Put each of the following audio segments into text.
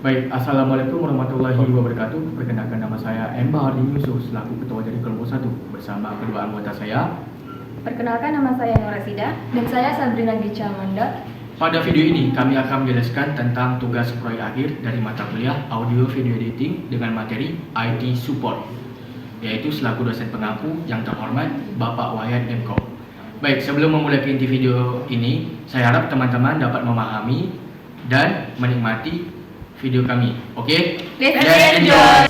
Baik, Assalamualaikum warahmatullahi wabarakatuh. Perkenalkan, nama saya M. Bahardin Yusuf selaku Ketua dari Kelompok 1 bersama kedua anggota saya. Perkenalkan, nama saya Nur Rasida dan saya Sabrina Gicha Amanda. Pada video ini kami akan menjelaskan tentang tugas proyek akhir dari mata kuliah Audio Video Editing dengan materi IT Support, yaitu selaku dosen pengampu yang terhormat Bapak Wayan M.Com. Baik, sebelum memulai inti video ini, saya harap teman-teman dapat memahami dan menikmati video kami. Oke? Let's enjoy!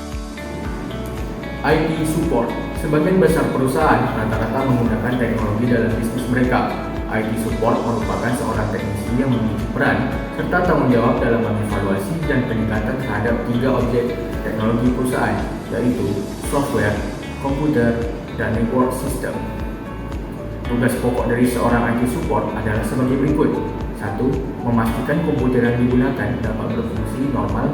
IT Support. Sebagian besar perusahaan rata-rata menggunakan teknologi dalam bisnis mereka. IT Support merupakan seorang teknisi yang memiliki peran serta tanggung jawab dalam mengevaluasi dan peningkatan terhadap 3 objek teknologi perusahaan, yaitu software, komputer, dan network system. Tugas pokok dari seorang IT Support adalah sebagai berikut. 1. Memastikan komputer yang digunakan dapat berfungsi normal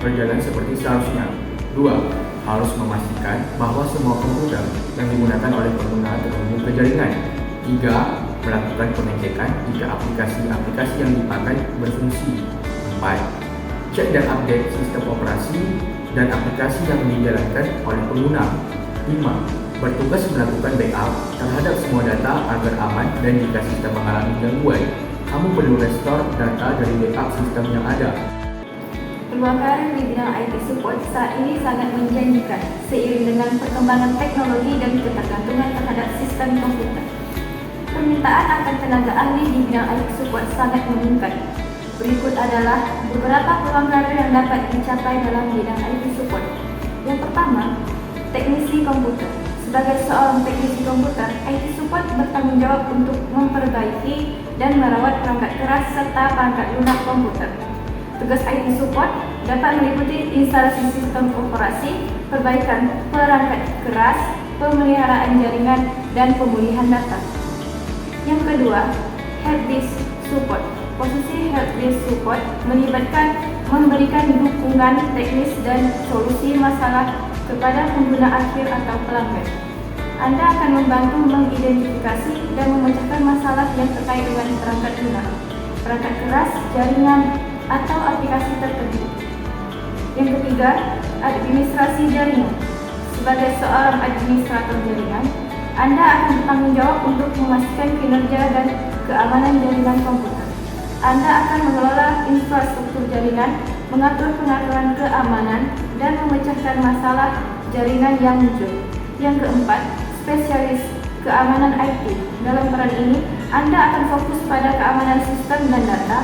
berjalan seperti seharusnya. 2. Harus memastikan bahwa semua komputer yang digunakan oleh pengguna terhubung ke jaringan. 3. Melakukan pengecekan jika aplikasi-aplikasi yang dipakai berfungsi. 4. Cek dan update sistem operasi dan aplikasi yang dijalankan oleh pengguna. 5. Bertugas melakukan backup terhadap semua data agar aman, dan jika sistem mengalami gangguan, kamu perlu restore data dari backup sistem yang ada. Peluang karir di bidang IT Support saat ini sangat menjanjikan seiring dengan perkembangan teknologi dan ketergantungan terhadap sistem komputer. Permintaan akan tenaga ahli di bidang IT Support sangat meningkat. Berikut adalah beberapa peluang karir yang dapat dicapai dalam bidang IT Support. Yang pertama, teknisi komputer. Sebagai seorang teknisi komputer, IT Support bertanggung jawab untuk memperbaiki dan merawat perangkat keras serta perangkat lunak komputer. Tugas IT Support dapat meliputi instalasi sistem operasi, perbaikan perangkat keras, pemeliharaan jaringan, dan pemulihan data. Yang kedua, Helpdesk Support. Posisi Helpdesk Support melibatkan memberikan dukungan teknis dan solusi masalah kepada pengguna akhir atau pelanggan. Anda akan membantu mengidentifikasi dan memecahkan masalah yang terkait dengan perangkat lunak, perangkat keras, jaringan, atau aplikasi tertentu. Yang ketiga, administrasi jaringan. Sebagai seorang administrator jaringan, Anda akan bertanggung jawab untuk memastikan kinerja dan keamanan jaringan komputer. Anda akan mengelola infrastruktur jaringan, mengatur pengaturan keamanan, dan memecahkan masalah jaringan yang muncul. Yang keempat, spesialis keamanan IT. Dalam peran ini, Anda akan fokus pada keamanan sistem dan data.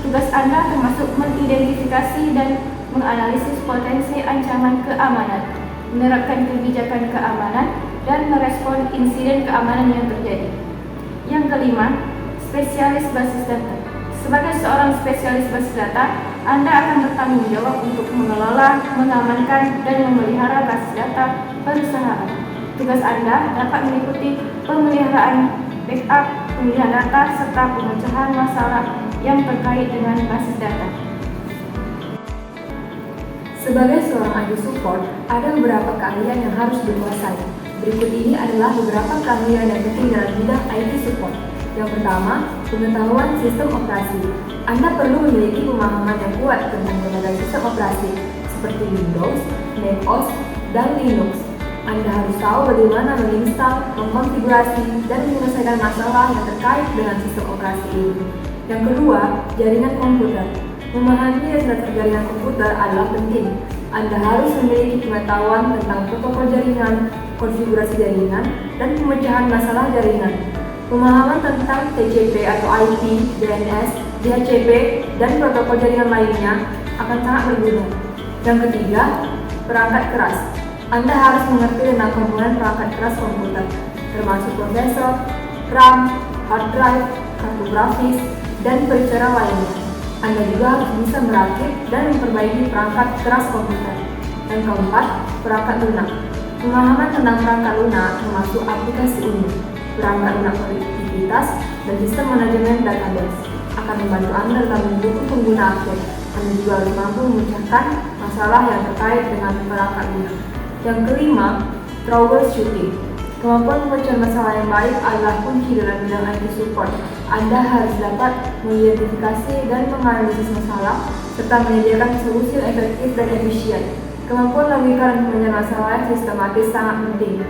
Tugas Anda termasuk mengidentifikasi dan menganalisis potensi ancaman keamanan, menerapkan kebijakan keamanan, dan merespon insiden keamanan yang terjadi. Yang kelima, spesialis basis data. Sebagai seorang spesialis basis data, Anda akan bertanggung jawab untuk mengelola, mengamankan, dan memelihara basis data perusahaan. Tugas Anda dapat meliputi pemeliharaan backup, pemulihan data, serta pemecahan masalah yang terkait dengan basis data. Sebagai seorang IT Support, ada beberapa keahlian yang harus dikuasai. Berikut ini adalah beberapa keahlian yang penting dalam bidang IT Support. Yang pertama, pengetahuan sistem operasi. Anda perlu memiliki pemahaman yang kuat tentang berbagai sistem operasi seperti Windows, MacOS, dan Linux. Anda harus tahu bagaimana menginstal, mengkonfigurasi, dan menyelesaikan masalah yang terkait dengan sistem operasi ini. Yang kedua, jaringan komputer. Memahami dasar jaringan komputer adalah penting. Anda harus memiliki pengetahuan tentang protokol jaringan, konfigurasi jaringan, dan pemecahan masalah jaringan. Pemahaman tentang TCP atau IP, DNS, DHCP, dan protokol jaringan lainnya akan sangat berguna. Yang ketiga, perangkat keras. Anda harus mengerti tentang komponen perangkat keras komputer, termasuk prosesor, RAM, hard drive, kartu grafis, dan perizinan lainnya. Anda juga harus bisa merakit dan memperbaiki perangkat keras komputer. Yang keempat, perangkat lunak. Pemahaman tentang perangkat lunak termasuk aplikasi umum, perangkat lunak produktivitas, dan sistem manajemen database akan membantu Anda dalam mendukung pengguna akhir. Anda juga harus mampu memecahkan masalah yang terkait dengan perangkat lunak. Yang kelima, troubleshooting. Kemampuan pemecahan masalah yang baik adalah kunci dalam bidang IT support. Anda harus dapat mengidentifikasi dan menganalisis masalah, serta menyediakan solusi yang efektif dan efisien. Kemampuan logika dan pemecahan masalah yang sistematis sangat penting.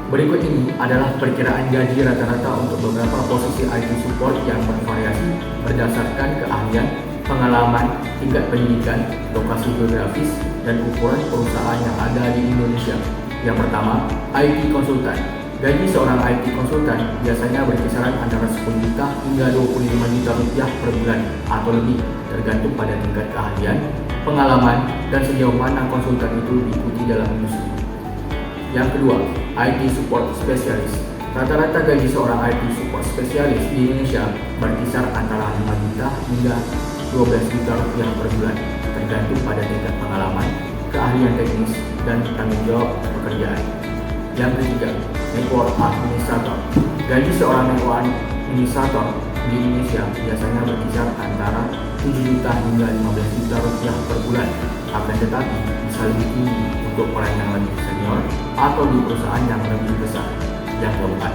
Berikut ini adalah perkiraan gaji rata-rata untuk beberapa posisi IT support yang bervariasi berdasarkan keahlian, pengalaman, tingkat pendidikan, lokasi geografis, dan ukuran perusahaan yang ada di Indonesia. Yang pertama, IT konsultan. Gaji seorang IT konsultan biasanya berkisaran antara 10 juta hingga 25 juta rupiah per bulan atau lebih, tergantung pada tingkat keahlian, pengalaman, dan sejauh mana konsultan itu diikuti dalam industri. Yang kedua, IT support spesialis. Rata-rata gaji seorang IT support spesialis di Indonesia berkisar antara 5 juta hingga 12 juta rupiah per bulan, tergantung pada tingkat pengalaman, keahlian teknis, dan tanggung jawab pekerjaan. Yang ketiga, network administrator. Gaji seorang network administrator di Indonesia biasanya berkisar antara 7 juta hingga 15 juta rupiah per bulan, akan tetapi bisa lebih tinggi untuk orang yang lebih senior atau di perusahaan yang lebih besar. Yang keempat,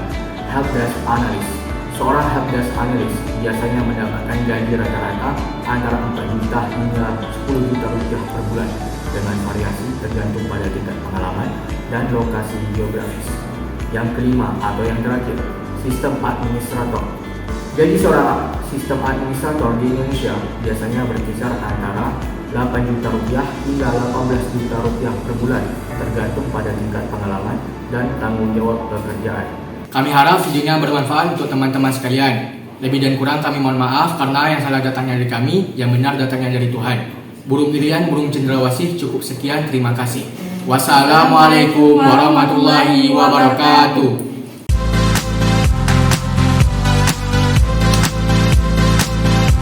helpdesk analyst. Seorang helpdesk analyst biasanya mendapatkan gaji rata-rata antara 4 juta hingga 10 juta rupiah per bulan, dengan variasi tergantung pada tingkat pengalaman dan lokasi geografis. Yang kelima atau yang terakhir, sistem administrator. Gaji seorang sistem administrator di Indonesia biasanya berkisar antara 8 juta rupiah hingga 18 juta rupiah per bulan, tergantung pada tingkat pengalaman dan tanggung jawab pekerjaan. Kami harap videonya bermanfaat untuk teman-teman sekalian. Lebih dan kurang kami mohon maaf karena yang salah datangnya dari kami, yang benar datangnya dari Tuhan. Burung pilihan, burung cendrawasih, cukup sekian, terima kasih. Wassalamualaikum warahmatullahi wabarakatuh.